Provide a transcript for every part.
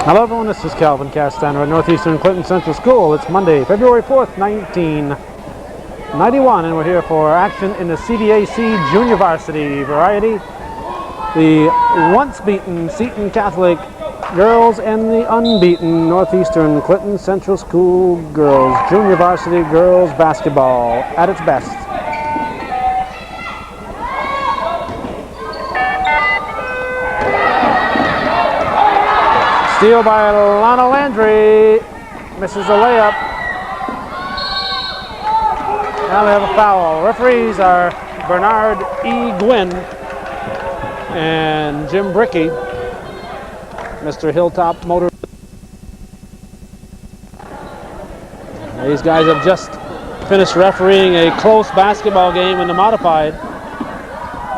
Hello everyone, this is Calvin Castaner at Northeastern Clinton Central School. It's Monday, February 4th, 1991, and we're here for action in the CVAC Junior Varsity Variety. The once beaten Seton Catholic girls and the unbeaten Northeastern Clinton Central School girls. Junior Varsity girls basketball at its best. Steal by Lana Landry, misses the layup. Now we have a foul. Referees are Bernard E. Gwynn and Jim Brickey. Mr. Hilltop Motor. These guys have just finished refereeing a close basketball game in the modified.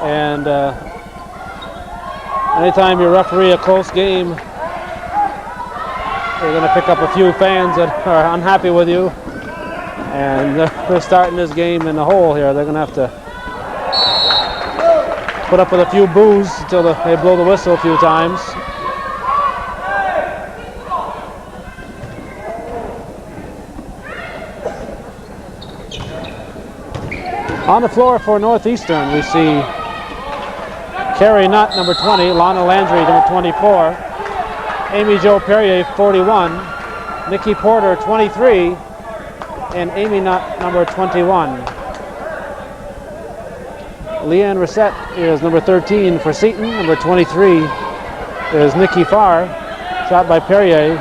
And anytime you referee a close game, you're going to pick up a few fans that are unhappy with you, and they're starting this game in the hole here. They're going to have to put up with a few boos until they blow the whistle a few times. On the floor for Northeastern, we see Carrie Nutt, number 20, Lana Landry, number 24, Amy Jo Perrier, 41, Nikki Porter, 23, and Amy Nutt, number 21. Leanne Reset is number 13 for Seton. Number 23 is Nikki Farr, shot by Perrier.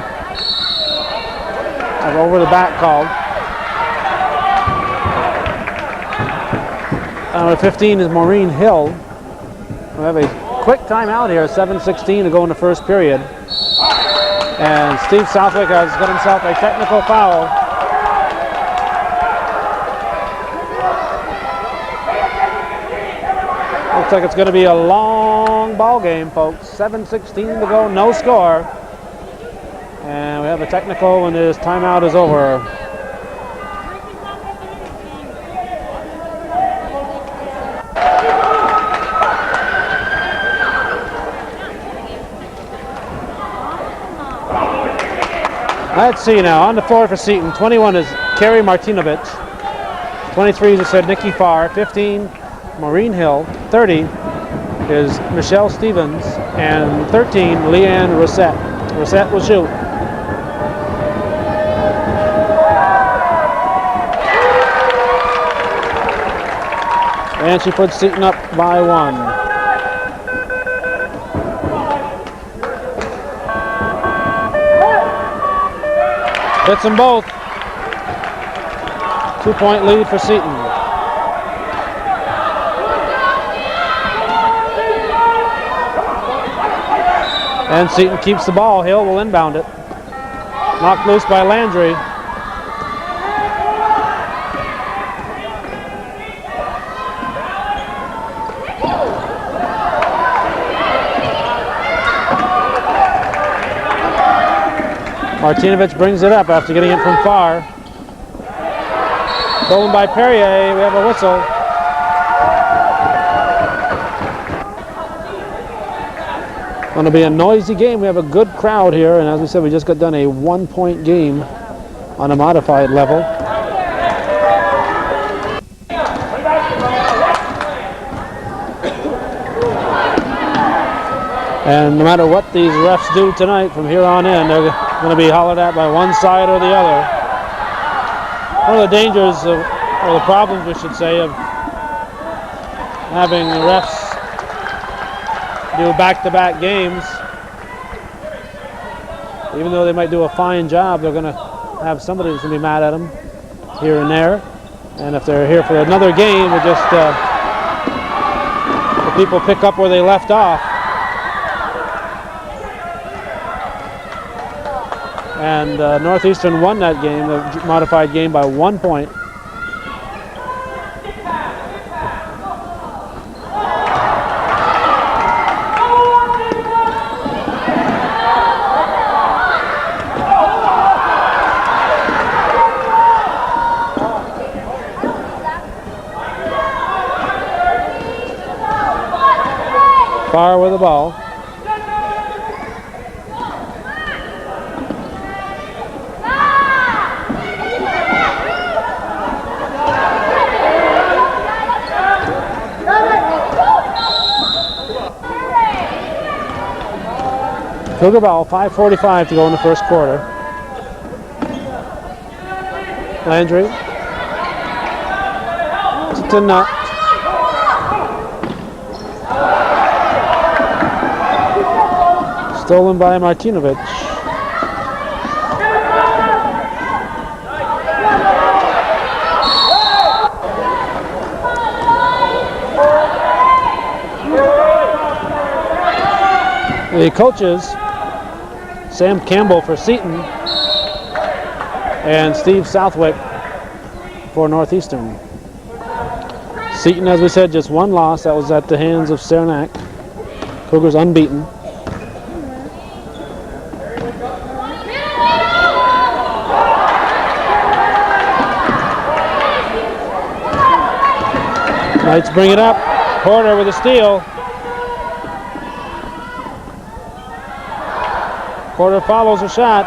Over the back called. Number 15 is Maureen Hill. We have a quick timeout here, 7:16 to go in the first period. And Steve Southwick has got himself a technical foul. Looks like it's going to be a long ball game, folks. 7:16 to go, no score. And we have a technical when this timeout is over. Let's see now, on the floor for Seton, 21 is Carrie Martinovich, 23 is said Nikki Farr, 15 Maureen Hill, 30 is Michelle Stevens, and 13 Leanne Reset. Reset will shoot. And she puts Seton up by 1. Hits them both. 2-point lead for Seton. And Seton keeps the ball. Hill will inbound it. Knocked loose by Landry. Martinovich brings it up after getting it from Farr. Stolen by Perrier. We have a whistle. Going to be a noisy game. We have a good crowd here, and as we said, we just got done a 1-point game on a modified level. And no matter what these refs do tonight, from here on in, they're going to be hollered at by one side or the other. One of the dangers or the problems, we should say, of having the refs do back-to-back games, even though they might do a fine job, they're going to have somebody who's going to be mad at them here and there. And if they're here for another game, it just the people pick up where they left off. And Northeastern won that game, the modified game, by 1 point. Farr with the ball. Cougar ball, 5:45 to go in the first quarter. Landry. To Nutt. Stolen by Martinovic. The coaches, Sam Campbell for Seton and Steve Southwick for Northeastern. Seton, as we said, just one loss. That was at the hands of Saranac. Cougars unbeaten. Knights bring it up. Porter with a steal. Porter follows a shot.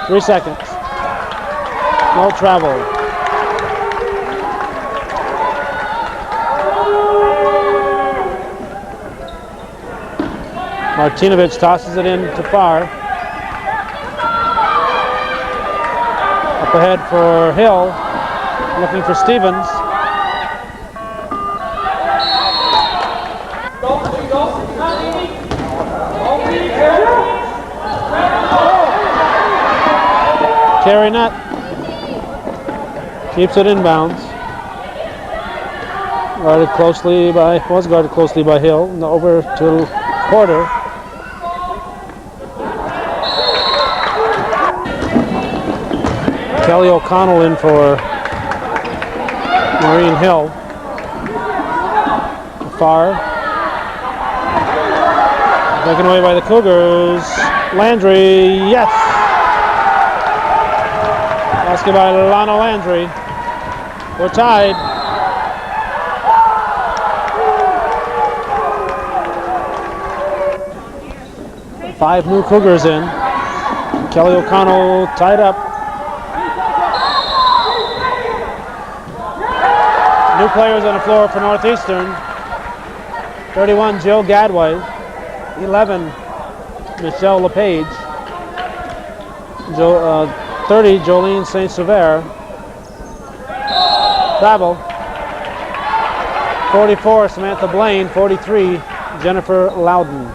3 seconds. No travel. Martinovic tosses it in to far. Up ahead for Hill. Looking for Stevens. Carry Nutt keeps it inbounds. Guarded closely by Hill. And over to Porter. Kelly O'Connell in for Maureen Hill. Far. Taken away by the Cougars. Landry, yes! Basket by Lana Landry. We're tied. Five new Cougars in. Kelly O'Connell tied up. New players on the floor for Northeastern. 31, Jill Gadway. 11, Michelle LePage. 30, Jolene St. Sever. Travel. 44, Samantha Blaine. 43, Jennifer Loudon.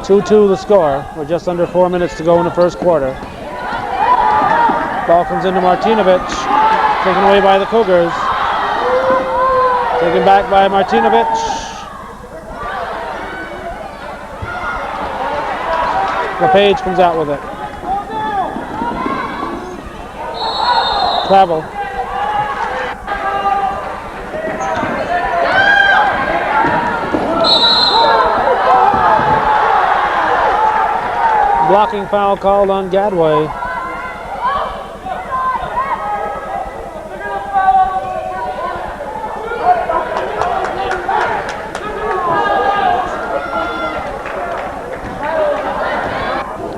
2-2 the score. We're just under 4 minutes to go in the first quarter. Ball comes into Martinovic. Taken away by the Cougars. Taken back by Martinovic. LePage comes out with it. Travel. Blocking foul called on Gadway.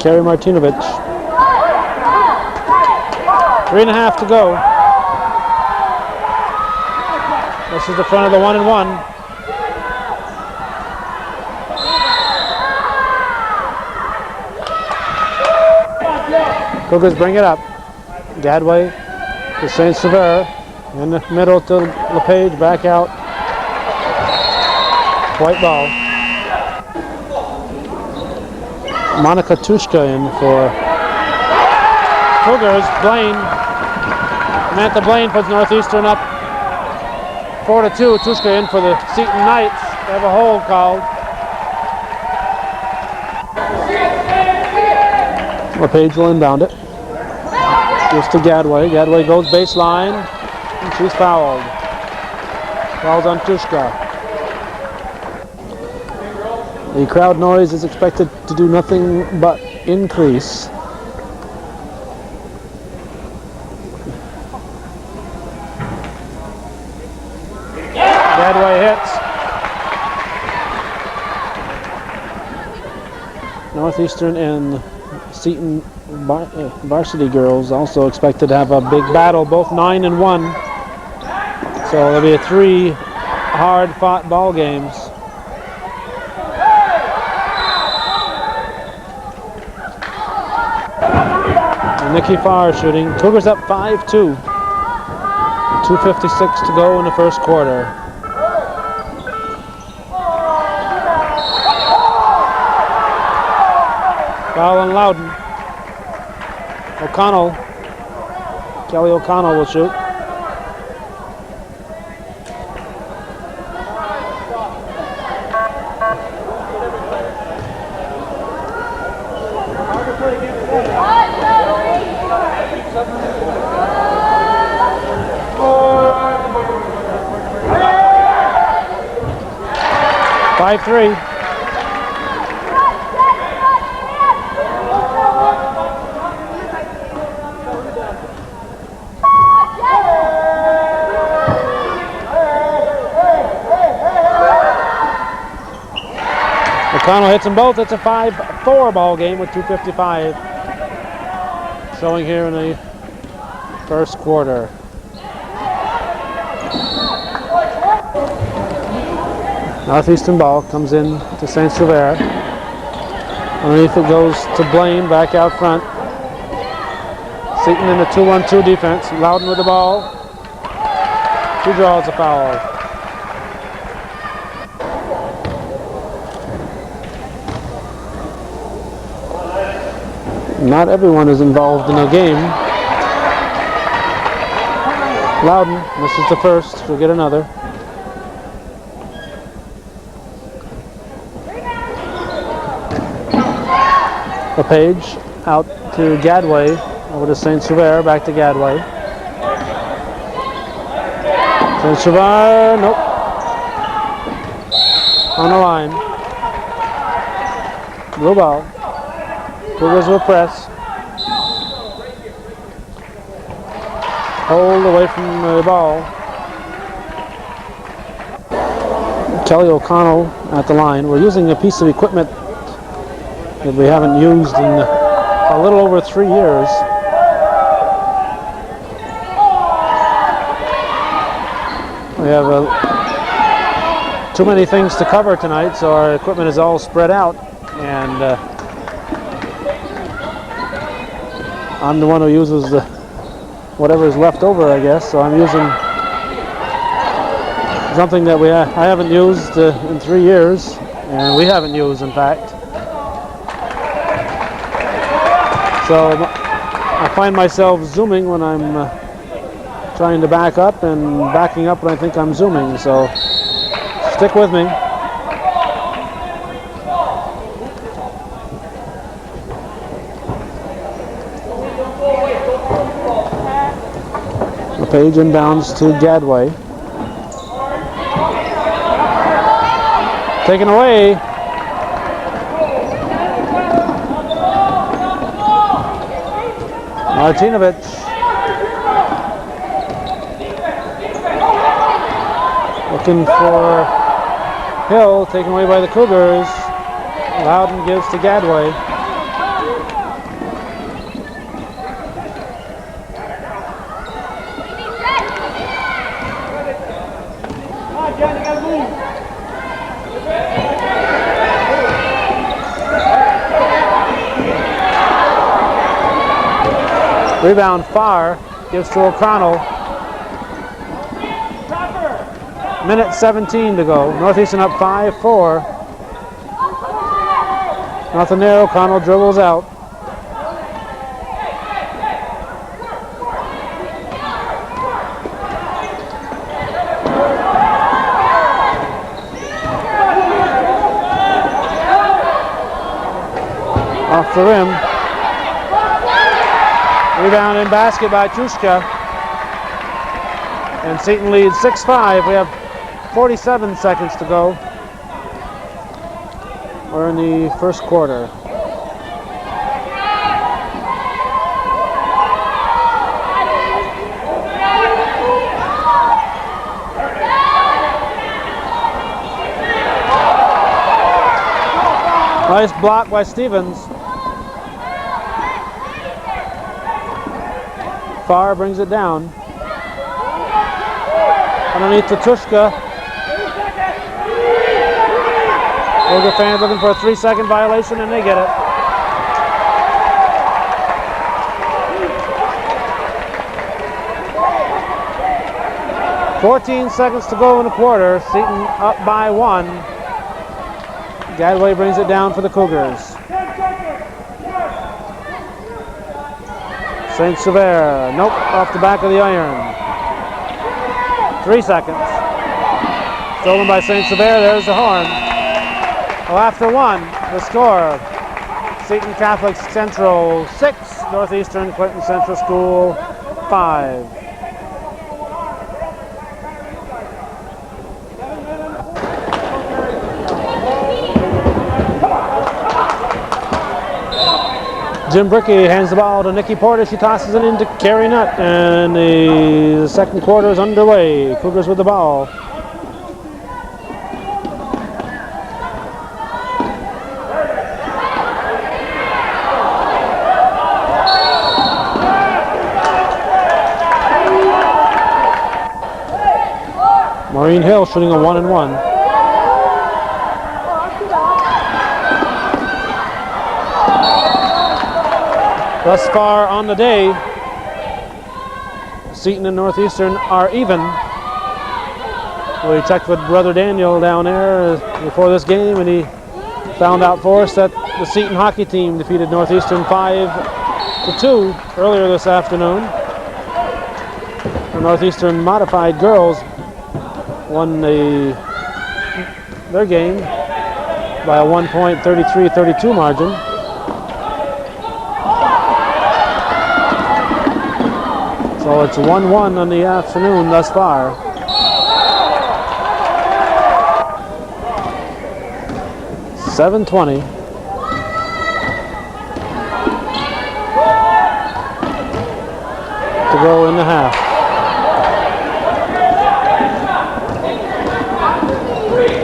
Carey Martinovic. 3.5 to go. This is the front of the 1-and-1. Cougars bring it up. Gadway to St. Sever. In the middle to LePage, back out. White ball. Monica Tushka in for Cougars. Blaine. Samantha Blaine puts Northeastern up 4-2. Tushka in for the Seton Knights. They have a hold called. LePage will inbound it. Gives to Gadway. Gadway goes baseline, and she's fouled. Fouls on Tushka. The crowd noise is expected to do nothing but increase. Gadway hits. Northeastern and Seton varsity girls also expected to have a big battle, both 9-1. So there'll be 3 hard-fought ball games. Nikki Farr shooting. Cougars up 5-2. 2:56 to go in the first quarter. Foul on Loudon. O'Connell. Kelly O'Connell will shoot. Five-three. O'Connell hits them both. It's a 5-4 ball game with 2:55 showing here in the first quarter. Northeastern ball comes in to St. Sever. Underneath it goes to Blaine, back out front. Seton in the 2-1-2 defense. Loudon with the ball. He draws a foul. Not everyone is involved in the game. Loudon misses the first. He'll get another. A page out to Gadway, over to St. Sever, back to Gadway. St. Sever, nope. On the line. Blue ball. Cougars will press. Hold away from the ball. Kelly O'Connell at the line. We're using a piece of equipment that we haven't used in a little over 3 years. We have too many things to cover tonight, so our equipment is all spread out, and I'm the one who uses whatever is left over, I guess. So I'm using something that I haven't used in 3 years, and we haven't used, in fact. So I find myself zooming when I'm trying to back up, and backing up when I think I'm zooming. So stick with me. The page inbounds to Gadway. Taken away. Martinovic. Looking for Hill, taken away by the Cougars. Loudon gives to Gadway. Rebound Farr, gives to O'Connell. Minute 17 to go. Northeastern up 5-4. Nothing there. O'Connell dribbles out. Off the rim. Rebound in basket by Chushka. And Seton leads 6-5. We have 47 seconds to go. We're in the first quarter. Nice block by Stevens. Farr brings it down. Underneath to Tushka. Cougar fans looking for a 3-second violation, and they get it. 14 seconds to go in the quarter. Seton up by 1. Gadway brings it down for the Cougars. St. Sever, nope, off the back of the iron. 3 seconds. Stolen by St. Sever, there's the horn. Well, after 1, the score. Seton Catholic Central 6, Northeastern Clinton Central School 5. Jim Brickey hands the ball to Nikki Porter. She tosses it into Carrie Nutt, and the second quarter is underway. Cougars with the ball. Maureen Hill shooting a 1-and-1. Thus far on the day, Seton and Northeastern are even. We checked with Brother Daniel down there before this game, and he found out for us that the Seton hockey team defeated Northeastern 5-2 earlier this afternoon. The Northeastern modified girls won their game by a 1-point 33-32 margin. So it's 1-1 on the afternoon thus far. .720. To go in the half.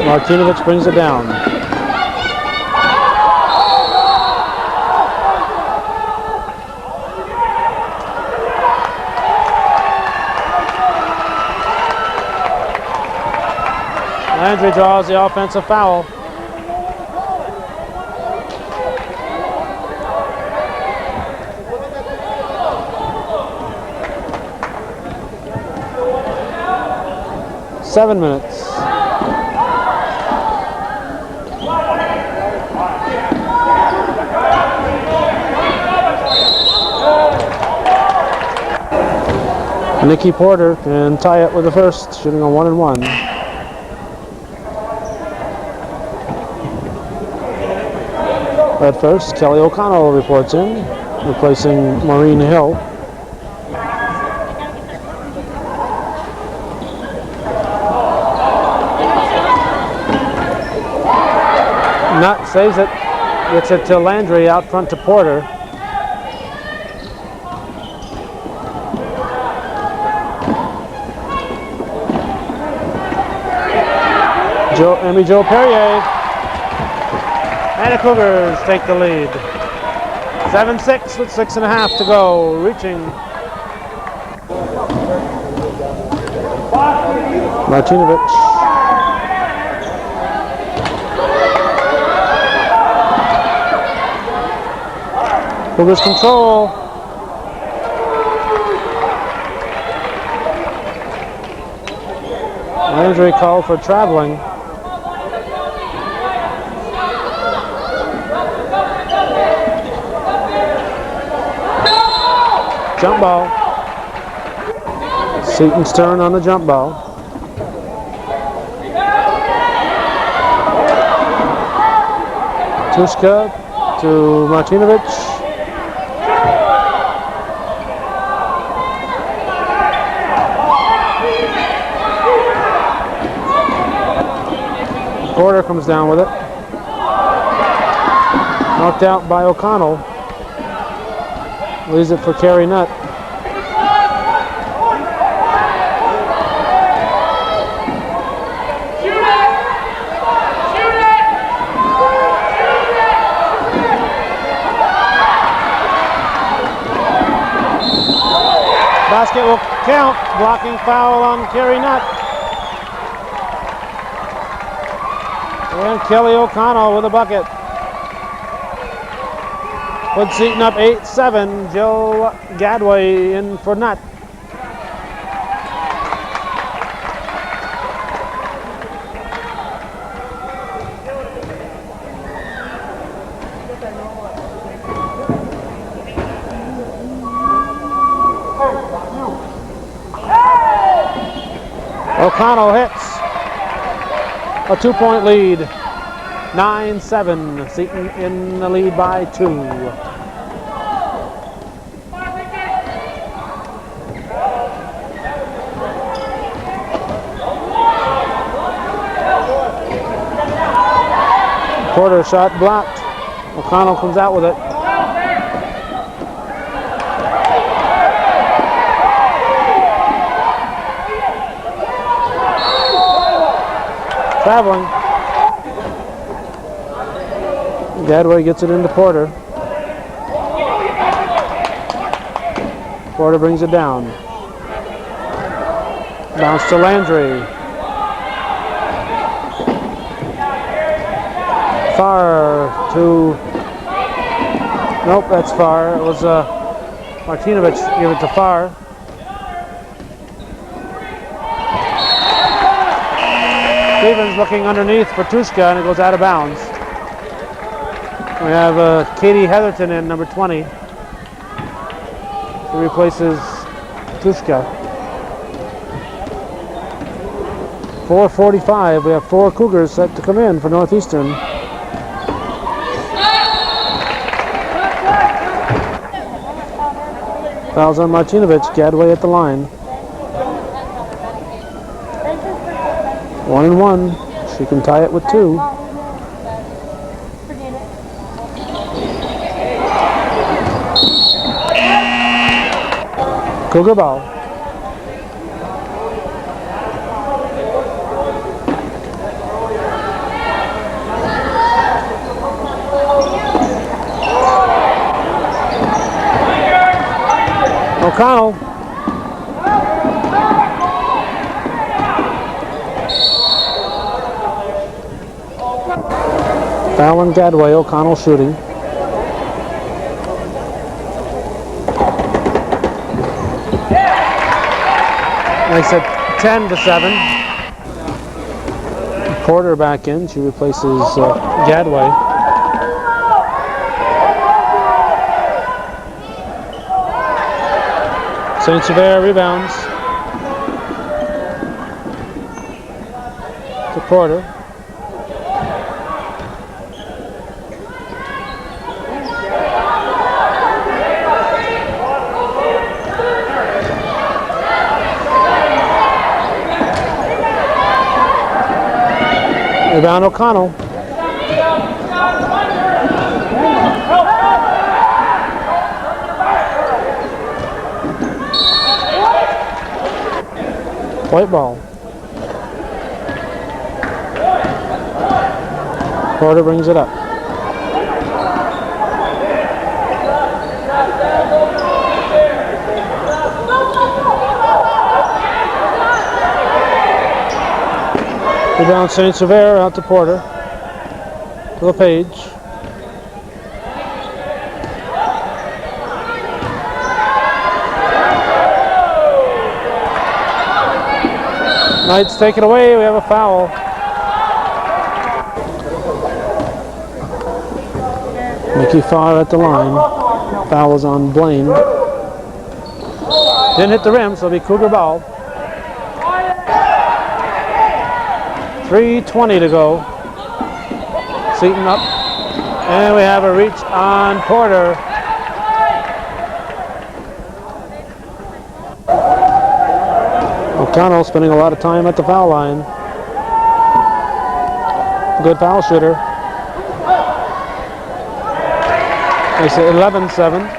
Martinovich brings it down. Landry draws the offensive foul. Seven minutes. Nikki Porter can tie it with the first, shooting a 1-and-1. At first, Kelly O'Connell reports in, replacing Maureen Hill. Nutt saves it, gets it to Landry out front to Porter. Joe Perrier. And the Cougars take the lead. 7-6 with 6.5 to go. Reaching. Martinovich. Cougars control. Landry called for traveling. Jump ball. Seton's turn on the jump ball. Tushka to Martinovich. Porter comes down with it. Knocked out by O'Connell. Leaves it for Carrie Nutt. Basket will count. Blocking foul on Carrie Nutt. And Kelly O'Connell with a bucket. Puts Seton up 8-7. Jill Gadway in for Nutt. O'Connell hits. A 2-point lead. 9-7. Seton in the lead by 2. Porter shot blocked. O'Connell comes out with it. Traveling. Gadway gets it into Porter. Porter brings it down. Bounce to Landry. Far to... Nope, that's Far. It was Martinovich give it to Far. Stevens looking underneath for Tushka, and it goes out of bounds. We have Katie Heatherton in, number 20. She replaces Tushka. 4:45. We have 4 Cougars set to come in for Northeastern. Fouls on Martinovich. Gadway at the line. 1-1. She can tie it with 2. Cougar ball. O'Connell. Foul on Gadway. O'Connell shooting. Makes it 10-7. Porter back in. She replaces Gadway. St. Sever rebounds to Porter. Rebound O'Connell. White ball. Porter brings it up. Rebound St. Sever out to Porter. To the page. Knight's taken away. We have a foul. Mickey Farr at the line. Foul is on Blaine. Didn't hit the rim, so it'll be Cougar ball. 3:20 to go. Seton up. And we have a reach on Porter. O'Connell spending a lot of time at the foul line. Good foul shooter. They say 11-7.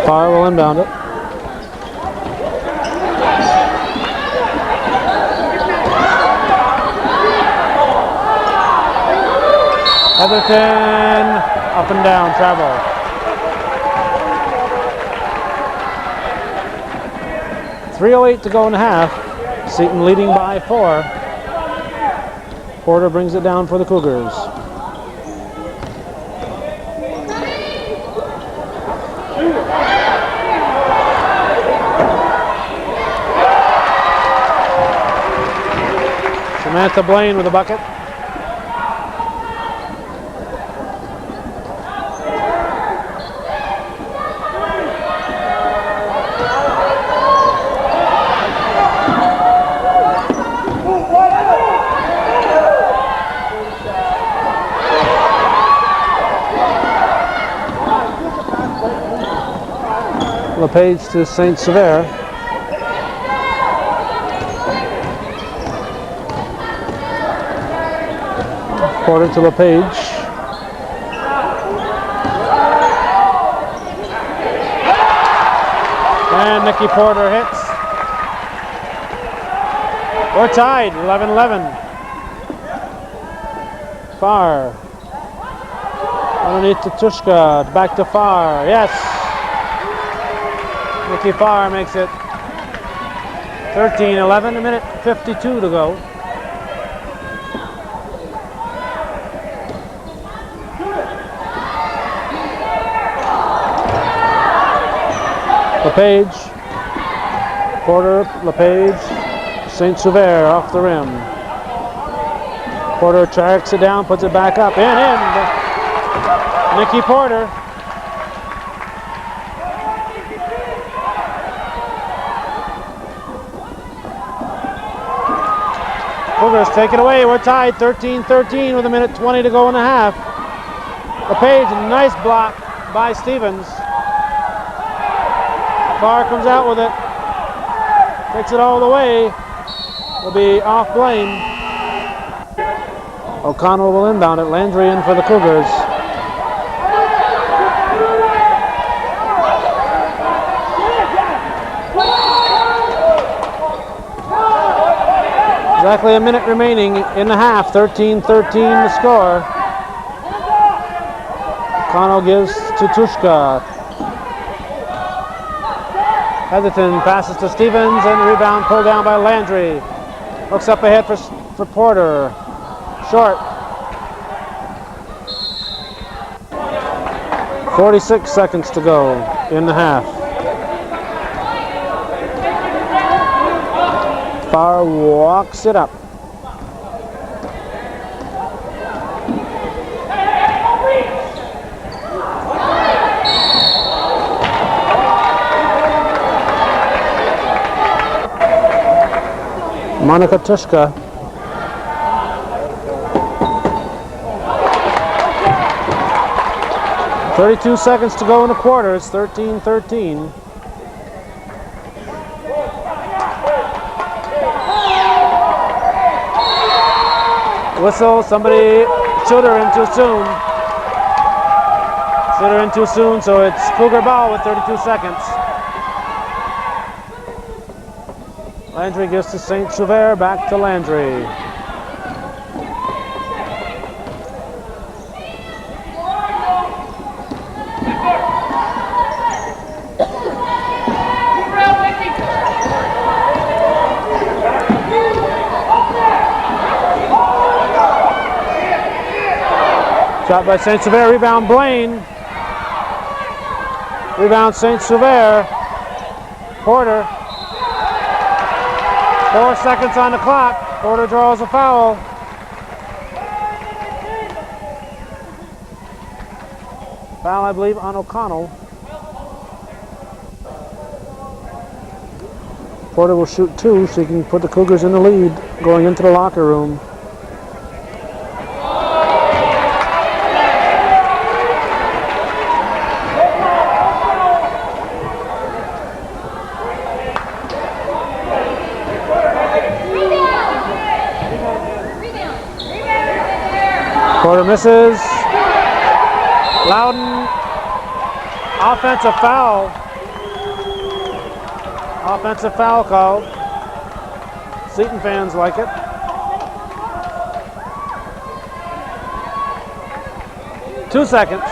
Farr will inbound it. Heatherton up and down, travel. .308 to go in the half. Seton leading by 4. Porter brings it down for the Cougars. Samantha Blaine with a bucket. LePage to St. Sever. Porter to LePage. And Nikki Porter hits. We're tied, 11-11. Farr. Underneath to Tushka, back to Farr, yes. Nikki Farr makes it 13-11, a minute 52 to go. LePage, Porter, LePage, St. Sever off the rim. Porter tracks it down, puts it back up, in. Nikki Porter. Cougars take it away. We're tied 13-13 with a minute 20 to go in the half. LePage, a nice block by Stevens. Farr comes out with it. Takes it all the way. Will be off Blaine. O'Connell will inbound it. Landry in for the Cougars. Exactly a minute remaining in the half. 13-13 the score. O'Connell gives to Tushka. Heatherton passes to Stevens and the rebound pulled down by Landry. Hooks up ahead for Porter. Short. 46 seconds to go in the half. Farr walks it up. Monica Tushka. .32 seconds to go in the quarter. It's 13-13. Whistle, somebody shoot her in too soon. Shoot her in too soon, so it's Cougar ball with 32 seconds. Landry gives to St. Sever, back to Landry. Shot by St. Sever, rebound Blaine. Rebound St. Sever. Porter. 4 seconds on the clock. Porter draws a foul. Foul, I believe, on O'Connell. Porter will shoot 2 so he can put the Cougars in the lead going into the locker room. Porter misses. Loudon, offensive foul. Offensive foul called. Seton fans like it. Two seconds.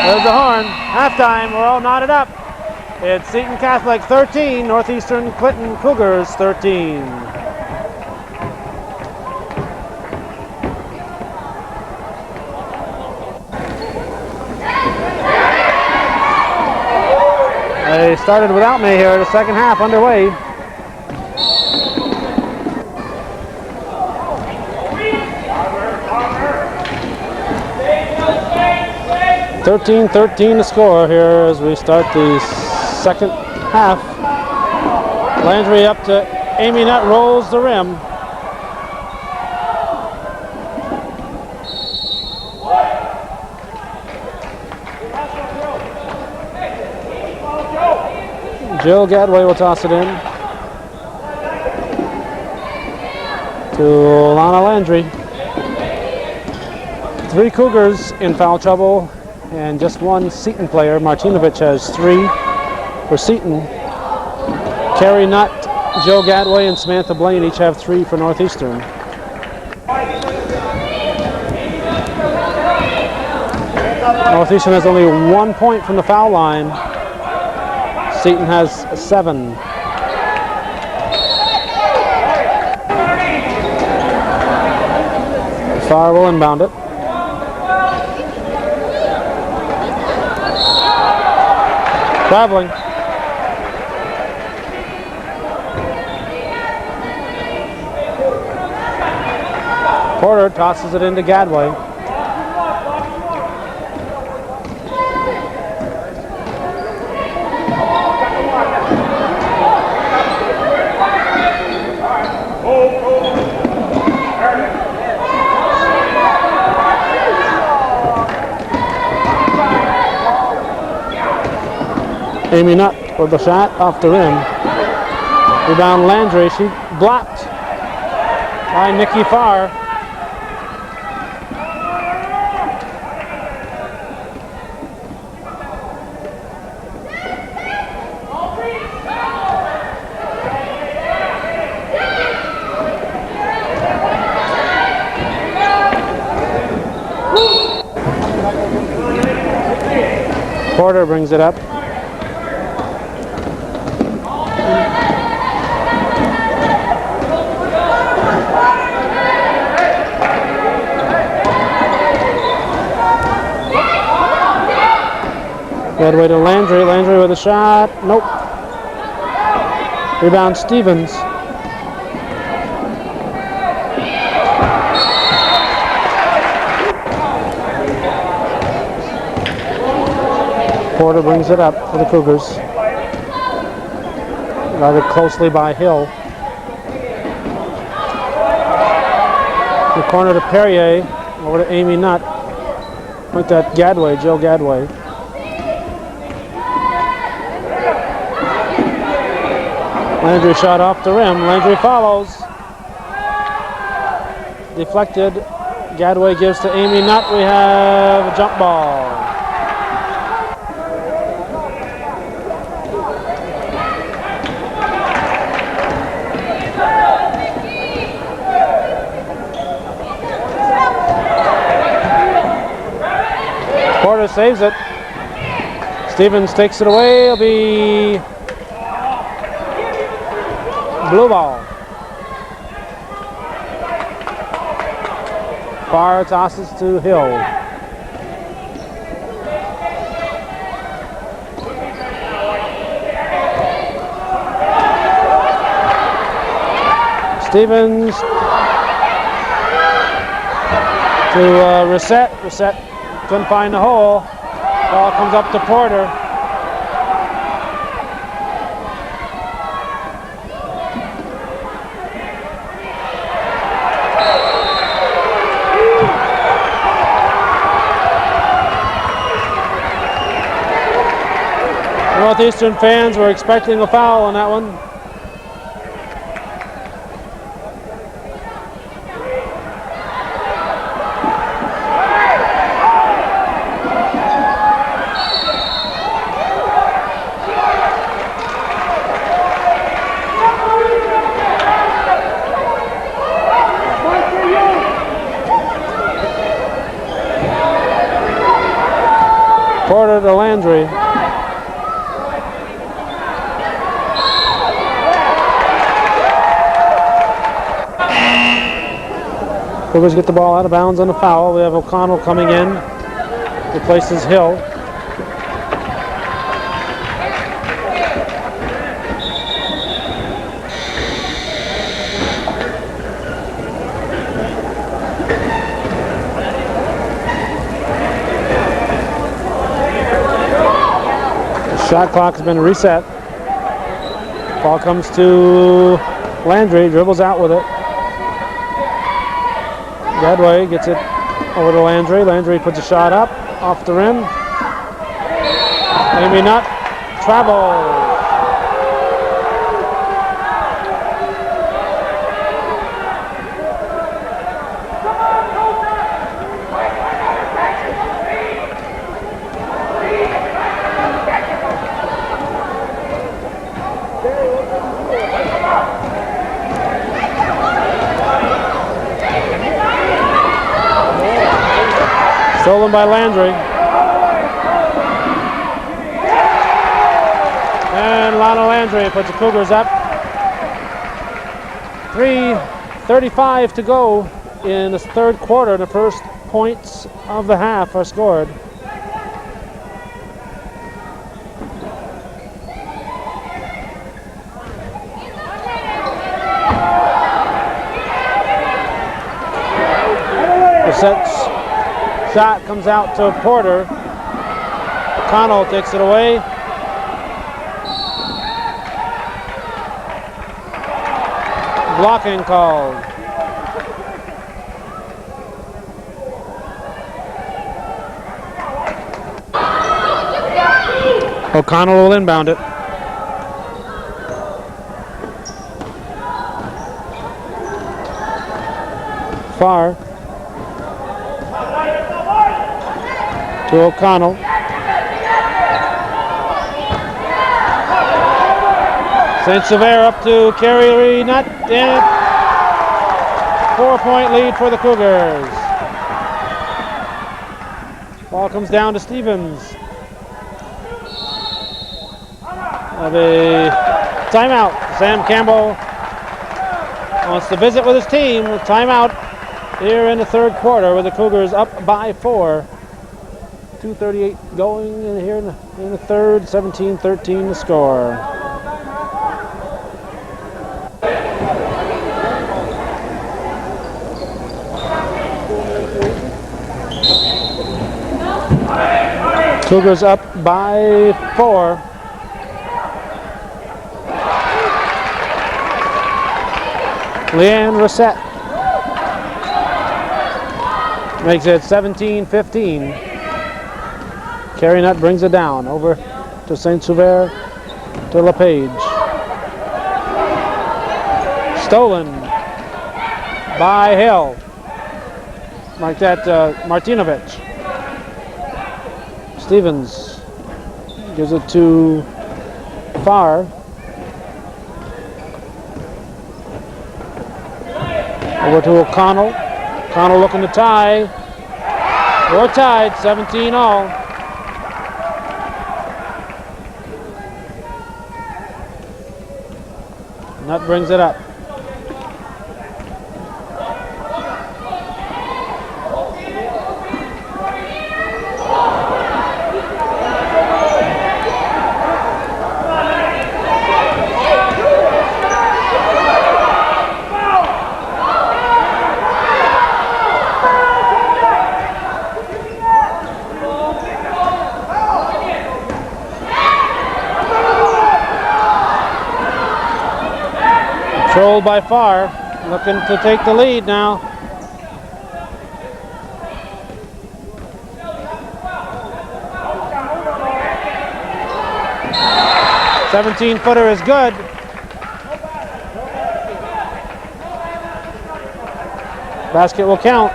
There's the horn. Halftime, we're all knotted up. It's Seton Catholic 13, Northeastern Clinton Cougars 13. They started without me here, the second half underway. 13-13 to score here as we start the second half. Landry up to Amy Nutt, rolls the rim. Jill Gadway will toss it in to Lana Landry. 3 Cougars in foul trouble and just 1 Seton player. Martinovich has 3 for Seton. Carrie Nutt, Jill Gadway, and Samantha Blaine each have 3 for Northeastern. Northeastern has only 1 point from the foul line. Seton has 7. Farr will inbound it. Traveling. Porter tosses it into Gadway. Amy Nutt with the shot off the rim. Rebound Landry. She blocked by Nikki Farr. Porter brings it up. Gadway to Landry. Landry with a shot. Nope. Rebound Stevens. Porter brings it up for the Cougars. Guarded closely by Hill. The corner to Perrier. Over to Amy Nutt. Like that Gadway, Jill Gadway. Landry shot off the rim. Landry follows. Deflected. Gadway gives to Amy Nutt. We have a jump ball. Porter saves it. Stevens takes it away. It'll be blue ball. Farr tosses to Hill. Stevens to Reset. Reset couldn't find the hole. Ball comes up to Porter. Northeastern fans were expecting a foul on that one. Porter to Landry. Cougars get the ball out of bounds on the foul. We have O'Connell coming in, replaces Hill. Shot clock has been reset. Ball comes to Landry, dribbles out with it. Gadway gets it over to Landry. Landry puts a shot up, off the rim. Maybe not. Travels. Stolen by Landry. And Lionel Landry puts the Cougars up. 3:35 to go in the third quarter. The first points of the half are scored. Sets. Shot comes out to Porter. O'Connell takes it away. Blocking called. O'Connell will inbound it. Far. To O'Connell. St. Sever up to Carey Nutt, and 4-point lead for the Cougars. Ball comes down to Stevens. Have a timeout. Sam Campbell wants to visit with his team with timeout here in the third quarter with the Cougars up by 4. 2:38 going in here in the third, 17-13 the score. Cougars up by 4. Leanne Rossett makes it 17-15. Carey Nutt brings it down over to St. Sever, to LePage. Stolen by Hill. Like that, Martinovich. Stevens gives it to Farr. Over to O'Connell. O'Connell looking to tie. We're tied, 17-all. Nutt brings it up. Controlled by Farr, looking to take the lead now. "17-footer is good. Basket will count.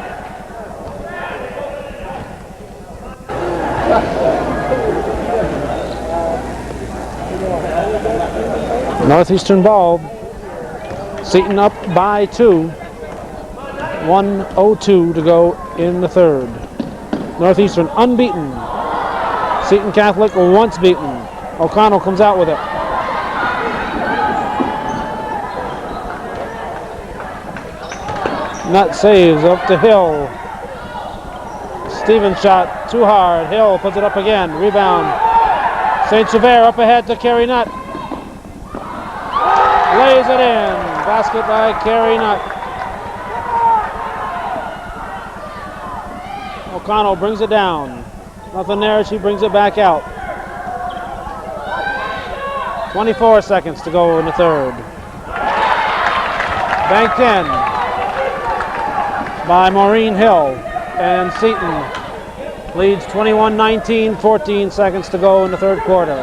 Northeastern ball. Seton up by 2. 1:02 to go in the third. Northeastern unbeaten. Seton Catholic once beaten. O'Connell comes out with it. Nutt saves up to Hill. Stevens shot too hard. Hill puts it up again. Rebound. St. Sever up ahead to Carey Nutt. Lays it in. Basket by Carey Nutt. O'Connell brings it down. Nothing there. She brings it back out. 24 seconds to go in the third. Banked in by Maureen Hill, and Seton leads 21-19, 14 seconds to go in the third quarter.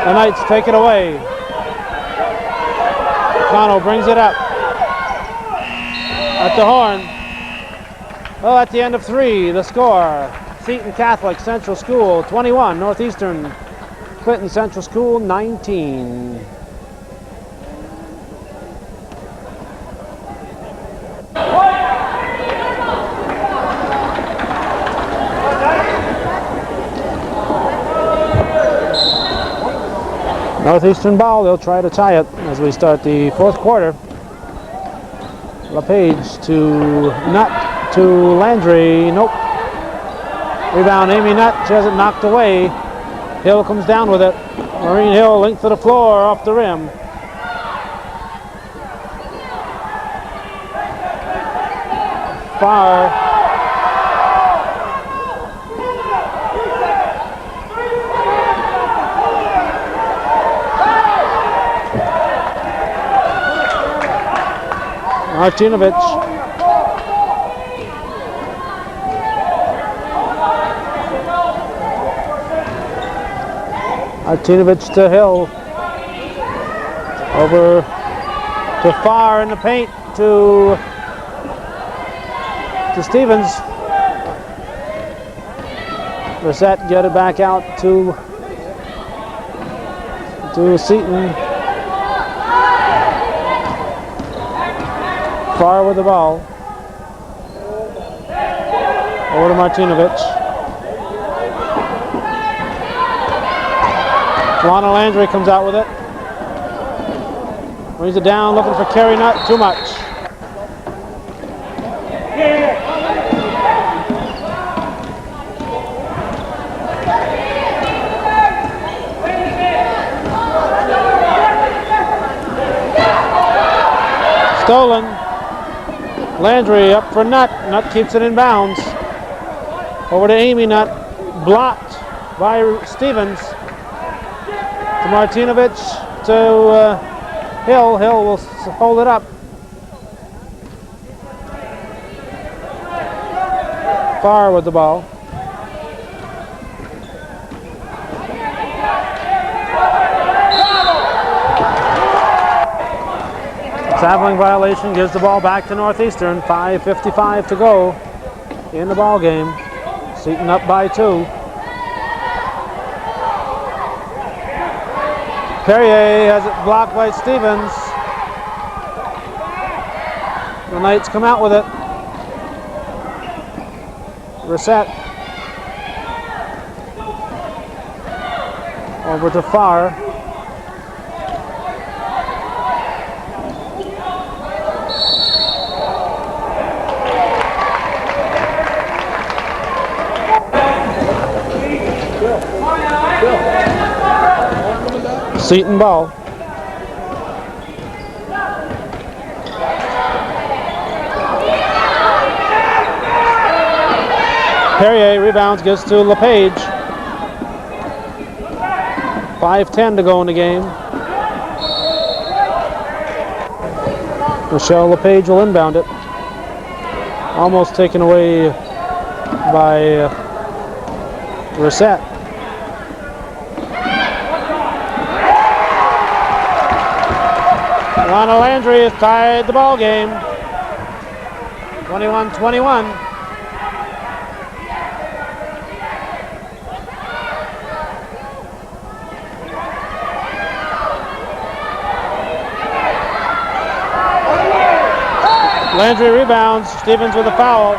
The Knights take it away. Connell brings it up at the horn. Oh, at the end of 3, the score. Seton Catholic Central School 21, Northeastern Clinton Central School 19. Northeastern ball, they'll try to tie it as we start the fourth quarter. LePage to Nutt to Landry, nope. Rebound, Amy Nutt, she has it knocked away. Hill comes down with it. Maureen Hill, length of the floor, off the rim. Far. Martinovich. Martinovich to Hill. Over to Farr in the paint to Stevens. Reset get it back out to Seton. Farr with the ball. Over to Martinovich. Lana Landry comes out with it. Brings it down, looking for Carrie Nutt. Too much. Stolen. Landry up for Nutt. Nutt keeps it in bounds. Over to Amy Nutt. Blocked by Stevens. To Martinovich. To Hill. Hill will hold it up. Farr with the ball. Traveling violation gives the ball back to Northeastern. 5:55 to go in the ball game. Seton up by 2. Perrier has it blocked by Stevens. The Knights come out with it. Reset. Over to Farr. Seton ball. Perrier rebounds, gets to LePage. 5:10 to go in the game. Michelle LePage will inbound it. Almost taken away by Reset. Lana Landry has tied the ball game. 21-21. Landry rebounds. Stevens with a foul.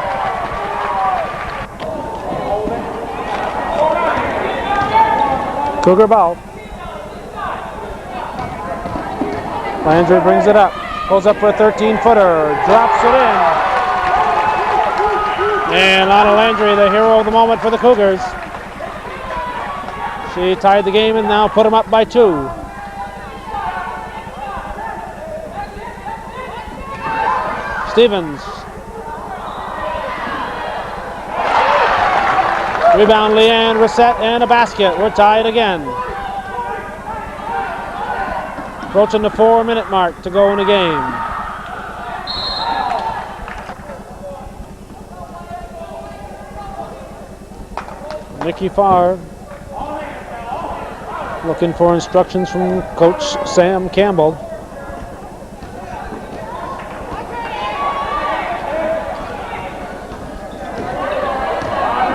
Cougar ball. Landry brings it up. Pulls up for a 13-footer. Drops it in. And Lana Landry, the hero of the moment for the Cougars. She tied the game and now put them up by 2. Stevens. Rebound, Leanne Reset, and a basket. We're tied again. Approaching the 4-minute mark to go in the game. Nikki Farr looking for instructions from Coach Sam Campbell.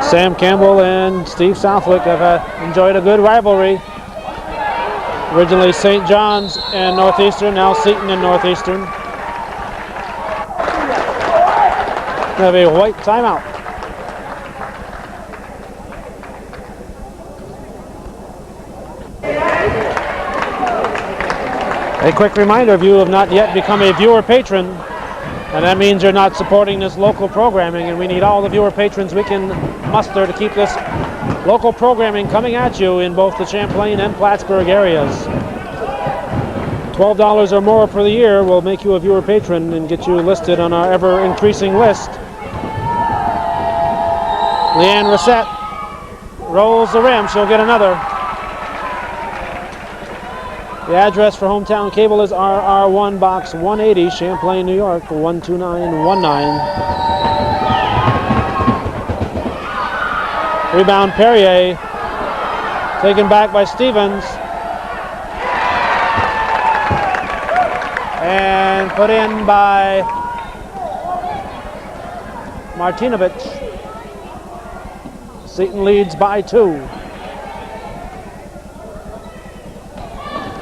Sam Campbell and Steve Southwick have enjoyed a good rivalry. Originally St. John's and Northeastern, now Seton and Northeastern. Have a white timeout. A quick reminder, if you have not yet become a viewer patron, and that means you're not supporting this local programming, and we need all the viewer patrons we can muster to keep this local programming coming at you in both the Champlain and Plattsburgh areas. $12 or more per year will make you a viewer patron and get you listed on our ever-increasing list. Leanne Reset rolls the rim. She'll get another. The address for Hometown Cable is RR1 Box 180, Champlain, New York, 12919. Rebound, Perrier. Taken back by Stevens. And put in by Martinovich. Seton leads by 2.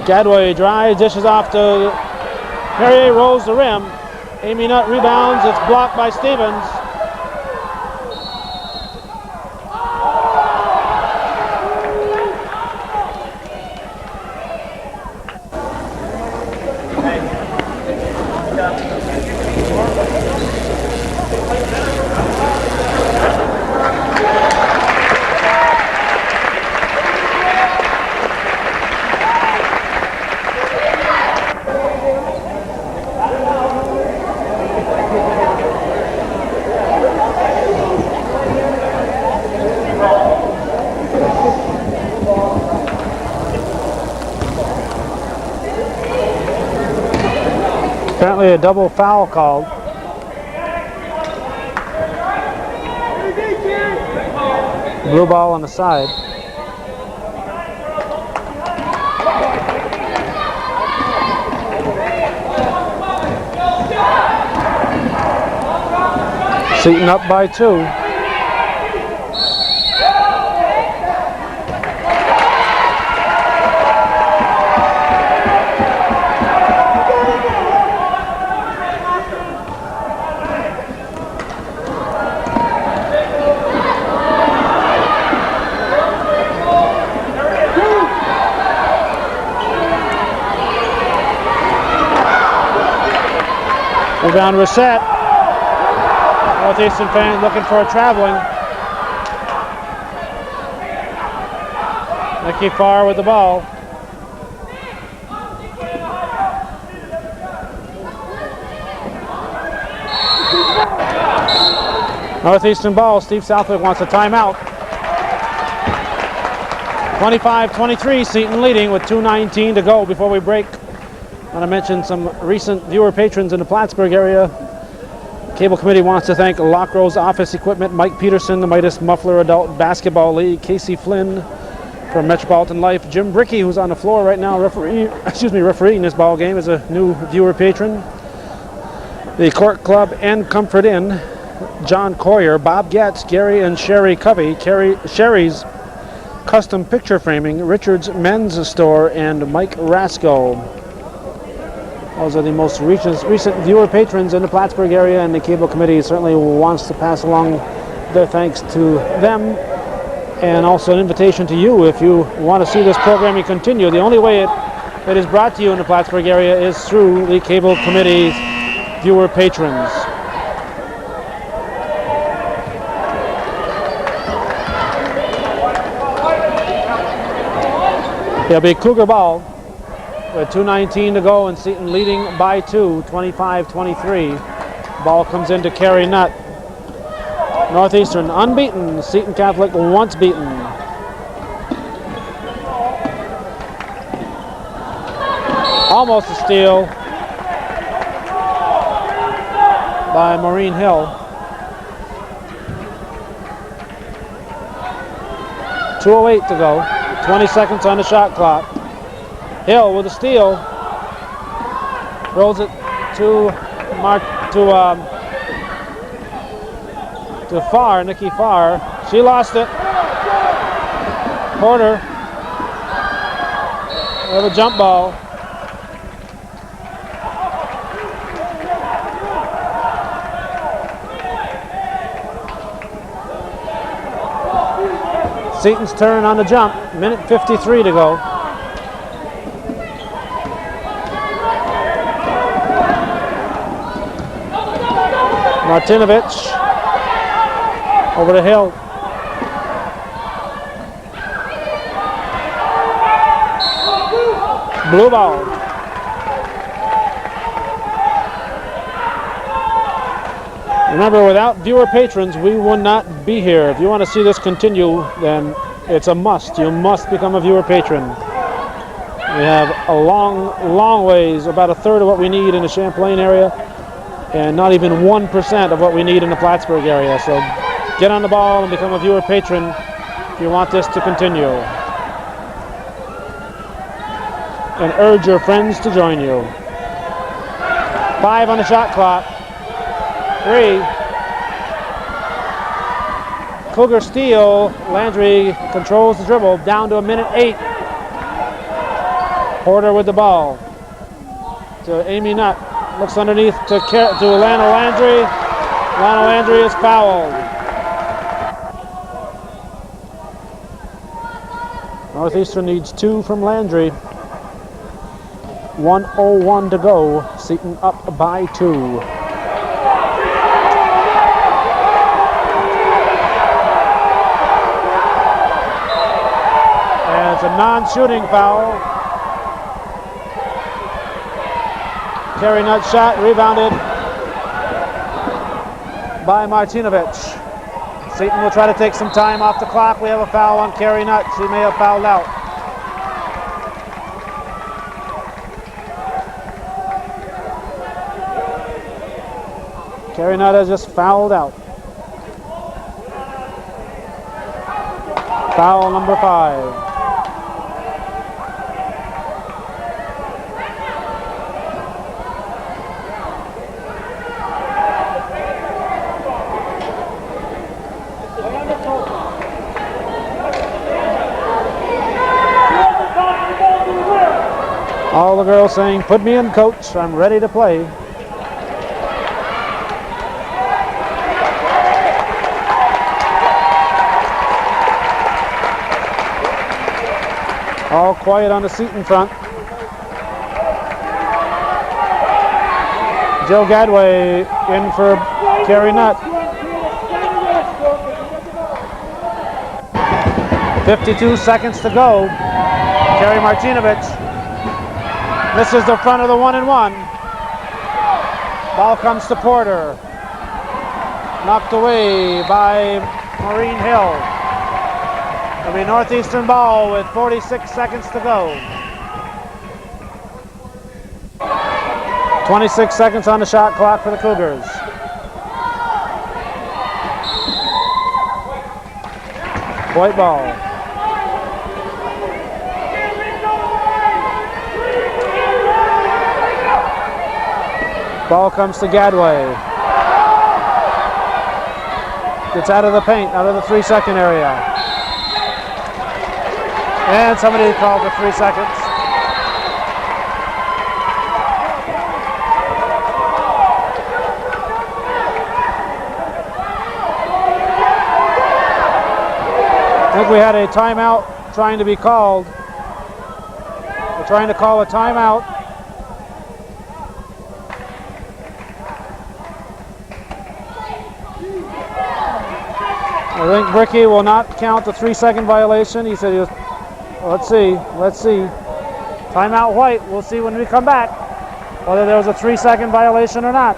Gadway drives, dishes off to Perrier, rolls the rim. Amy Nutt rebounds, it's blocked by Stevens. Apparently a double foul called. Blue ball on the side. Seton up by 2. Rebound, Reset. Northeastern fans looking for a traveling. Nikki Farr with the ball. Northeastern ball. Steve Southwick wants a timeout. 25-23, Seton leading with 2:19 to go before we break. I want to mention some recent viewer patrons in the Plattsburgh area. Cable Committee wants to thank Lock Rose Office Equipment, Mike Peterson, the Midas Muffler Adult Basketball League, Casey Flynn from Metropolitan Life, Jim Brickey, who's on the floor right now refereeing this ball game, is a new viewer patron. The Court Club and Comfort Inn, John Coyer, Bob Getz, Gary and Sherry Covey, Sherry's Custom Picture Framing, Richard's Men's Store, and Mike Rasco. Those are the most recent viewer patrons in the Plattsburgh area, and the Cable Committee certainly wants to pass along their thanks to them, and also an invitation to you if you want to see this programming continue. The only way it is brought to you in the Plattsburgh area is through the Cable Committee's viewer patrons. It'll be Cougar ball. With 2:19 to go and Seton leading by 2, 25-23. Ball comes into Carrie Nutt. Northeastern unbeaten, Seton Catholic once beaten. Almost a steal by Maureen Hill. 2:08 to go. 20 seconds on the shot clock. Hill with a steal. Rolls it to Farr, Nikki Farr. She lost it. Porter. We have a jump ball. Seton's turn on the jump. Minute 53 to go. Martinovich over the hill. Blue ball. Remember, without viewer patrons, we would not be here. If you want to see this continue, then it's a must. You must become a viewer patron. We have a long ways, about a third of what we need in the Champlain area, and not even 1% of what we need in the Plattsburgh area. So get on the ball and become a viewer patron if you want this to continue. And urge your friends to join you. 5 on the shot clock. 3. Cougar steal. Landry controls the dribble down to a minute 8. Porter with the ball to Amy Nutt. Looks underneath to Lana Landry. Lana Landry is fouled. Northeastern needs 2 from Landry. 1:01 to go. Seton up by 2. And it's a non-shooting foul. Carrie Nutt shot, rebounded by Martinovich. Seton will try to take some time off the clock. We have a foul on Carrie Nutt. She may have fouled out. Carrie Nutt has just fouled out. Foul number 5. All the girls saying, "Put me in, coach. I'm ready to play." All quiet on the Seton front. Jill Gadway in for Carrie Nutt. 52 seconds to go. Carrie Martinovich misses the front of the 1-and-1. Ball comes to Porter. Knocked away by Maureen Hill. It'll be Northeastern ball with 46 seconds to go. 26 seconds on the shot clock for the Cougars. White ball. Ball comes to Gadway. Gets out of the paint, out of the 3-second area. And somebody called for 3 seconds. I think we had a timeout trying to be called. We're trying to call a timeout. I think Bricky will not count the 3-second violation. He said he was, let's see. Timeout White, we'll see when we come back whether there was a 3-second violation or not.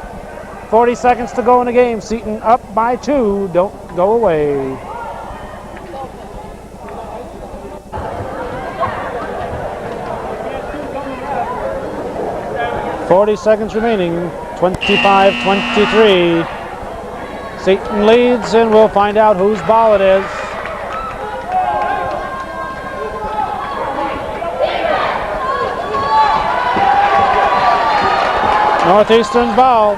40 seconds to go in the game. Seton up by 2. Don't go away. .40 seconds remaining, 25-23. Seton leads, and we'll find out whose ball it is. Northeastern's ball.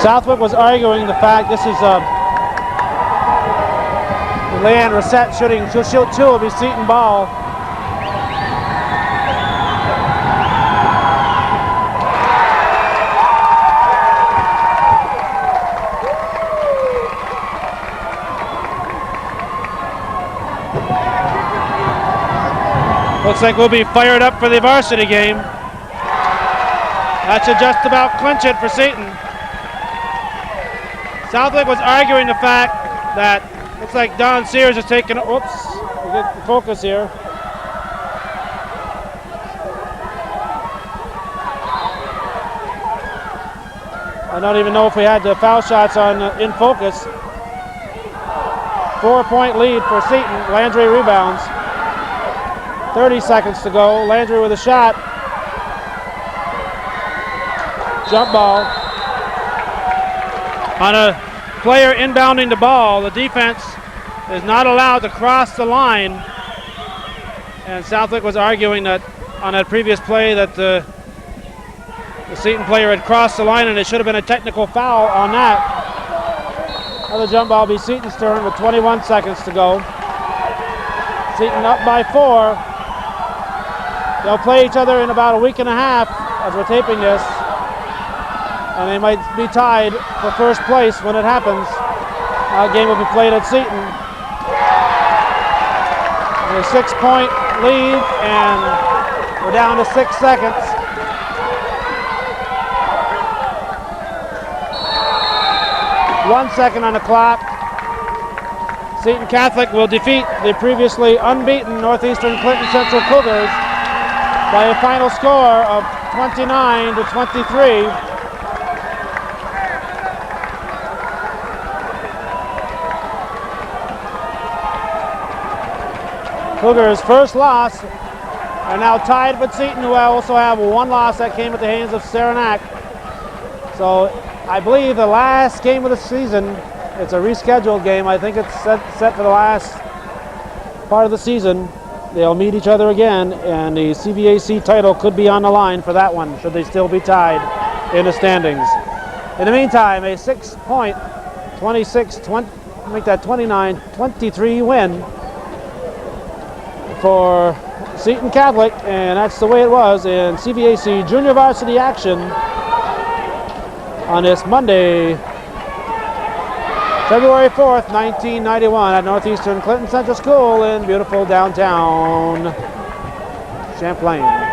Southwick was arguing the fact this is Leanne Reset shooting. She'll shoot two. It'll be Seton ball. Looks like we'll be fired up for the varsity game. That should just about clinch it for Seton. Southwick was arguing the fact that looks like Don Sears is taking, oops, we get the focus here. I don't even know if we had the foul shots on in focus. 4-point lead for Seton. Landry rebounds. 30 seconds to go. Landry with a shot. Jump ball. On a player inbounding the ball, the defense is not allowed to cross the line. And Southwick was arguing that on that previous play that the Seton player had crossed the line and it should have been a technical foul on that. Another jump ball will be Seton's turn with 21 seconds to go. Seton up by 4. They'll play each other in about a week and a half as we're taping this. And they might be tied for first place when it happens. That game will be played at Seton. A 6-point lead, and we're down to 6 seconds. One second on the clock. Seton Catholic will defeat the previously unbeaten Northeastern Clinton Central Cougars by a final score of 29-23. Cougars' first loss are now tied with Seton, who also have one loss that came at the hands of Saranac. So I believe the last game of the season, it's a rescheduled game. I think it's set for the last part of the season. They'll meet each other again, and the CVAC title could be on the line for that one, should they still be tied in the standings. In the meantime, a 6-point, 29-23 win for Seton Catholic, and that's the way it was in CVAC junior varsity action on this Monday, February 4th, 1991 at Northeastern Clinton Central School in beautiful downtown Champlain.